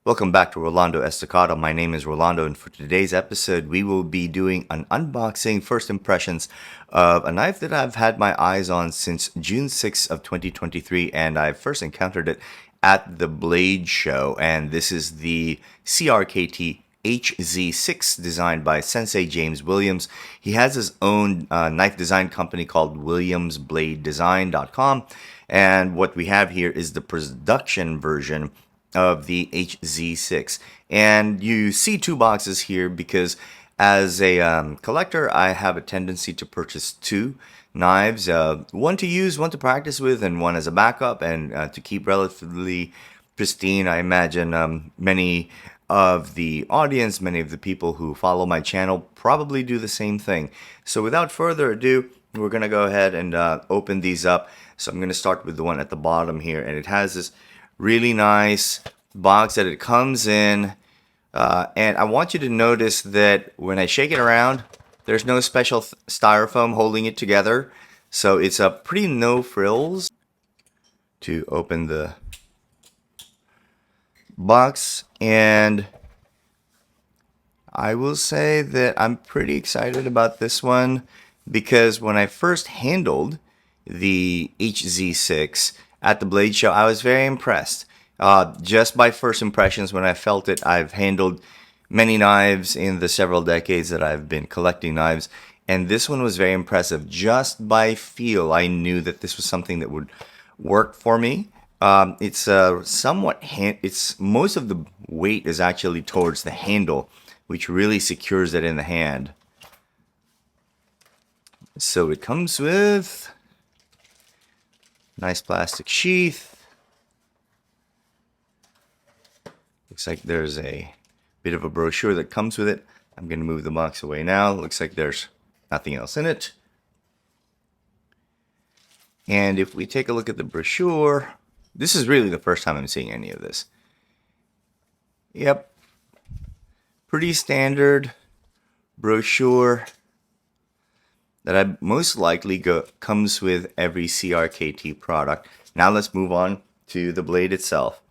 Welcome back to Rolando Estacado. My name is Rolando, and for today's episode, we will be doing an unboxing, first impressions of a knife that I've had my eyes on since June 6th of 2023, and I first encountered it at the Blade Show, and this is the CRKT HZ6 designed by Sensei James Williams. He has his own knife design company called WilliamsBladeDesign.com, and what we have here is the production version of the HZ6. And you see two boxes here because as a collector, I have a tendency to purchase two knives, one to use, one to practice with, and one as a backup, and to keep relatively pristine. I imagine many of the audience, many of the people who follow my channel probably do the same thing. So without further ado, we're going to go ahead and open these up. So I'm going to start with the one at the bottom here, and it has this really nice box that it comes in, and I want you to notice that when I shake it around, there's no special styrofoam holding it together, so it's a pretty no frills. To open the box, and I will say that I'm pretty excited about this one because when I first handled the HZ6 at the Blade Show, I was very impressed. Just by first impressions, when I felt it, I've handled many knives in the several decades that I've been collecting knives, and this one was very impressive. Just by feel, I knew that this was something that would work for me. It's most of the weight is actually towards the handle, which really secures it in the hand. So it comes with nice plastic sheath. Looks like there's a bit of a brochure that comes with it. I'm going to move the box away now. Looks like there's nothing else in it. And if we take a look at the brochure, this is really the first time I'm seeing any of this. Yep. Pretty standard brochure that I most likely comes with every CRKT product. Now let's move on to the blade itself.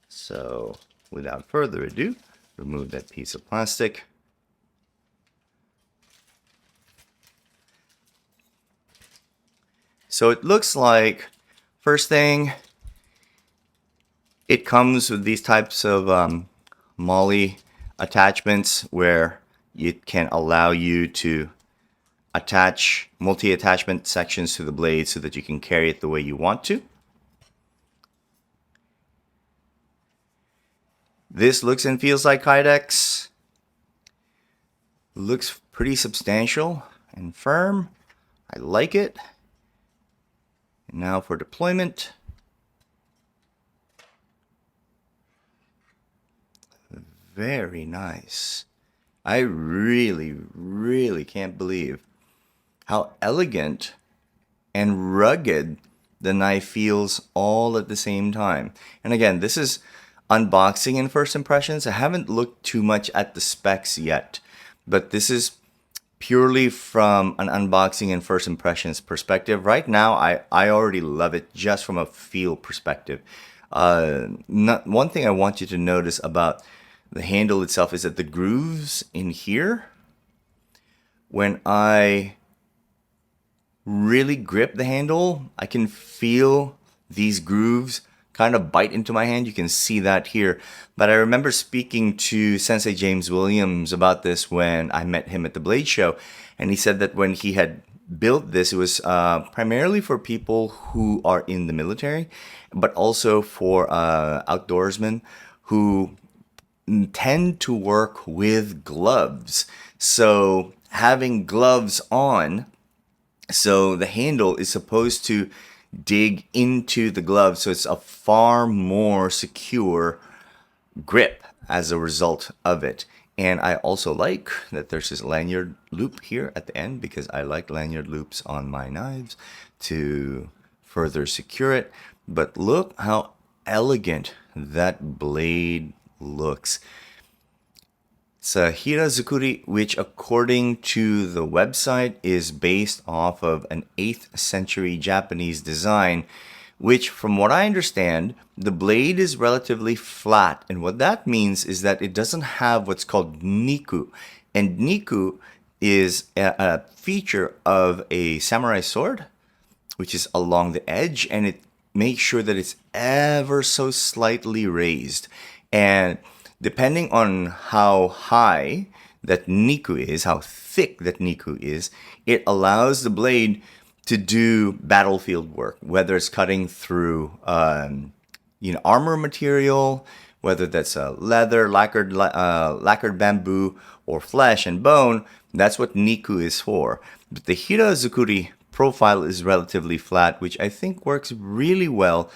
So without further ado, remove that piece of plastic. So it looks like, first thing, it comes with these types of MOLLE attachments where it can allow you to attach multi-attachment sections to the blade so that you can carry it the way you want to. This looks and feels like Kydex. Looks pretty substantial and firm. I like it. And now for deployment. Very nice. I really can't believe how elegant and rugged the knife feels all at the same time. And again, this is unboxing and first impressions. I haven't looked too much at the specs yet, but this is purely from an unboxing and first impressions perspective. Right now, I already love it just from a feel perspective. One thing I want you to notice about the handle itself is that the grooves in here, when I really grip the handle, I can feel these grooves kind of bite into my hand. You can see that here. But I remember speaking to Sensei James Williams about this when I met him at the Blade Show, and he said that when he had built this, it was primarily for people who are in the military, but also for outdoorsmen who tend to work with gloves. So having gloves on, so the handle is supposed to dig into the glove, so it's a far more secure grip as a result of it. And I also like that there's this lanyard loop here at the end, because I like lanyard loops on my knives to further secure it. But look how elegant that blade looks. It's a hirazukuri, which according to the website is based off of an 8th century Japanese design, which from what I understand, the blade is relatively flat. And what that means is that it doesn't have what's called niku. And niku is a feature of a samurai sword, which is along the edge, and it makes sure that it's ever so slightly raised. And depending on how high that niku is, how thick that niku is, it allows the blade to do battlefield work, whether it's cutting through armor material, whether that's leather, lacquered bamboo, or flesh and bone. That's what niku is for. But the hirazukuri profile is relatively flat, which I think works really well.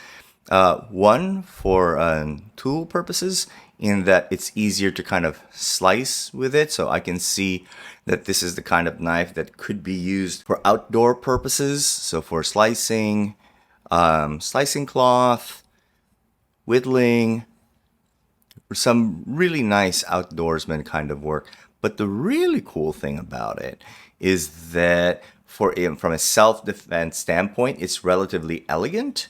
One, for tool purposes, in that it's easier to kind of slice with it. So I can see that this is the kind of knife that could be used for outdoor purposes. So for slicing, slicing cloth, whittling, or some really nice outdoorsman kind of work. But the really cool thing about it is that from a self-defense standpoint, it's relatively elegant.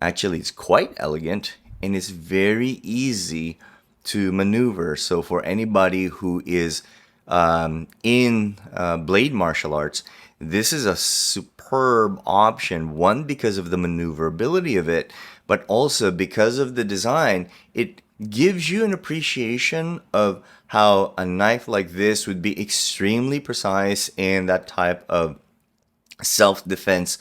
Actually, it's quite elegant, and it's very easy to maneuver. So for anybody who is in blade martial arts, this is a superb option. One, because of the maneuverability of it, but also because of the design. It gives you an appreciation of how a knife like this would be extremely precise in that type of self-defense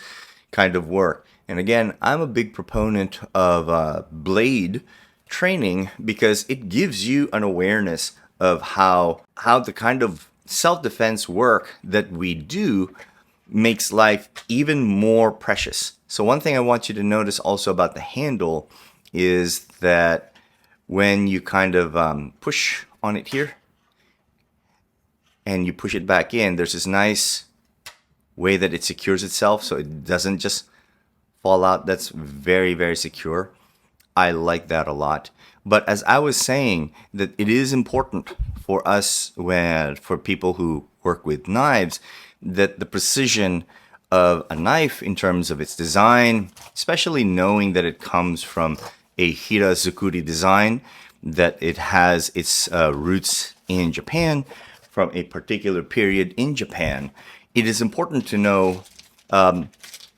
kind of work. And again, I'm a big proponent of blade training because it gives you an awareness of how the kind of self-defense work that we do makes life even more precious. So one thing I want you to notice also about the handle is that when you kind of push on it here and you push it back in, there's this nice way that it secures itself so it doesn't just fall out. That's very, very secure. I like that a lot. But as I was saying, that it is important for us, for people who work with knives, that the precision of a knife in terms of its design, especially knowing that it comes from a hirazukuri design, that it has its roots in Japan from a particular period in Japan, it is important to know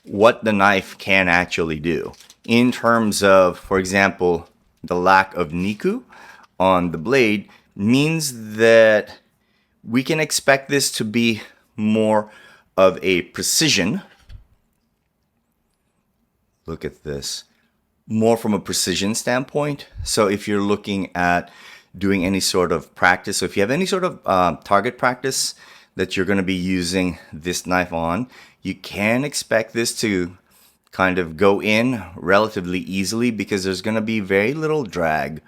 what the knife can actually do. In terms of, for example, the lack of niku on the blade means that we can expect this to be more of a precision. Look at this. More from a precision standpoint. So if you're looking at doing any sort of practice, so if you have any sort of target practice that you're going to be using this knife on, you can expect this to kind of go in relatively easily because there's going to be very little drag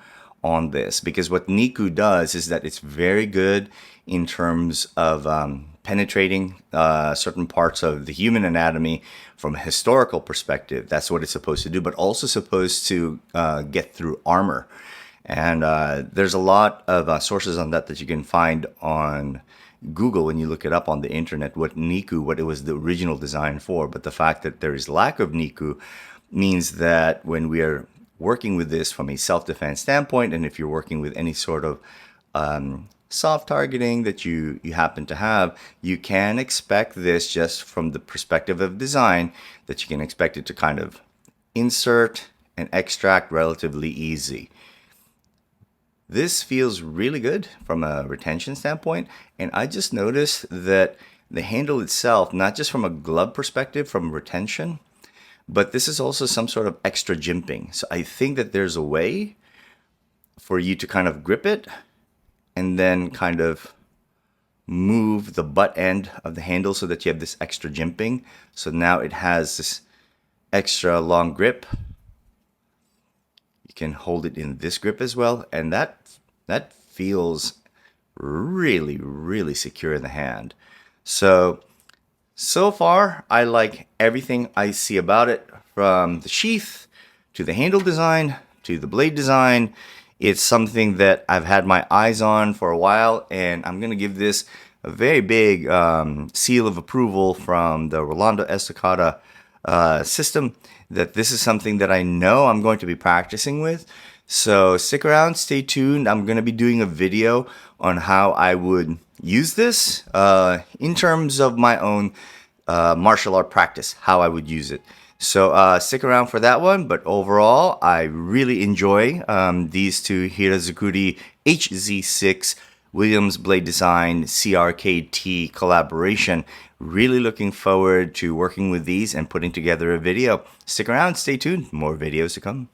on this. Because what niku does is that it's very good in terms of penetrating certain parts of the human anatomy from a historical perspective. That's what it's supposed to do, but also supposed to get through armor. And there's a lot of sources on that you can find on Google when you look it up on the internet, what it was the original design for. But the fact that there is lack of niku means that when we are working with this from a self-defense standpoint, and if you're working with any sort of soft targeting that you happen to have, you can expect this just from the perspective of design, that you can expect it to kind of insert and extract relatively easy. This feels really good from a retention standpoint, and I just noticed that the handle itself, not just from a glove perspective, from retention, but this is also some sort of extra jimping. So I think that there's a way for you to kind of grip it and then kind of move the butt end of the handle so that you have this extra jimping. So now it has this extra long grip. You can hold it in this grip as well, and that feels really, really secure in the hand. So far, I like everything I see about it, from the sheath to the handle design to the blade design. It's something that I've had my eyes on for a while, and I'm going to give this a very big seal of approval from the Rolando Estacada system, that this is something that I know I'm going to be practicing with. So stick around, stay tuned. I'm going to be doing a video on how I would use this in terms of my own martial art practice, how I would use it. So stick around for that one. But overall, I really enjoy these two Hirazukuri HZ6 Williams Blade Design CRKT collaboration. Really looking forward to working with these and putting together a video. Stick around, stay tuned. More videos to come.